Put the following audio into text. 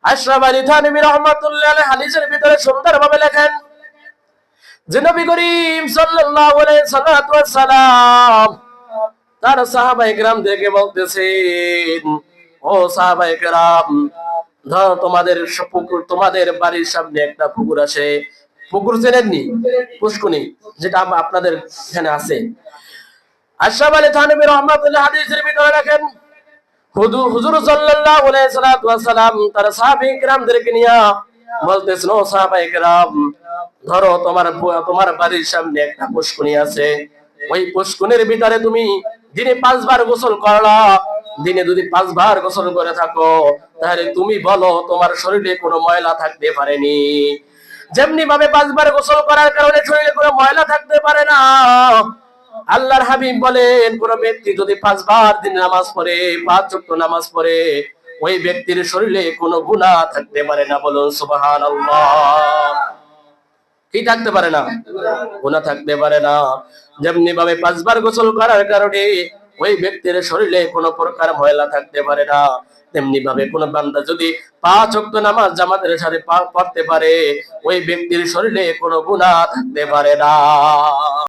আশরাফ আলী থানভী রাহমাতুল্লাহ আলাইহি হাদিসের ভিতরে সুন্দরভাবে লেখেন যে নবী করিম সাল্লাল্লাহু আলাইহি সাল্লাম তার সাহাবায়ে কেরামদেরকে বলতেছেন, ও সাহাবায়ে কেরাম, ধরো তোমাদের পুকুর, তোমাদের বাড়ির সামনে একটা পুকুর আছে। পুকুর চেনেননি? পুষ্কুনি, যেটা আপনাদের এখানে আছে। আশরাফ আলী থানভী রাহমাতুল্লাহ হাদিসের ভিতরে লেখেন হুজুর সাল্লাল্লাহু আলাইহি ওয়াসাল্লাম তার সাহাবায়ে কেরামদেরকে নিয়ে বলতেছেন, ও সাহাবায়ে কেরাম, ধরো তোমার বাড়ির সামনে একটা পুষ্কুনি আছে। ওই পুষ্কুনির ভিতরে তুমি দিনে 5 বার গোসল করলা। দিনে যদি 5 বার গোসল করে থাকো, তাহলে তুমি বলো তোমার শরীরে কোনো ময়লা থাকতে পারেনি? যেমনি ভাবে 5 বার গোসল করার কারণে শরীরে কোনো ময়লা থাকতে পারে না, আল্লাহর হাবিব বলেন কোন ব্যক্তি যদি 5 বার দিন নামাজ পড়ে, 5 ওয়াক্ত নামাজ পড়ে, ওই ব্যক্তির শরীরে কোনো গুনাহ থাকতে পারে না। বলুন সুবহানাল্লাহ। কি থাকতে পারে না? গুনাহ থাকতে পারে না। যেমনি ভাবে 5 বার গোসল করার কারণে ওই ব্যক্তির শরীরে কোনো প্রকার ময়লা থাকতে পারে না, তেমনি ভাবে কোন বান্দা যদি 5 ওয়াক্ত নামাজ জামাতের সাথে পড়তে পারে, ওই ব্যক্তির শরীরে কোনো গুনাহ থাকতে পারে না।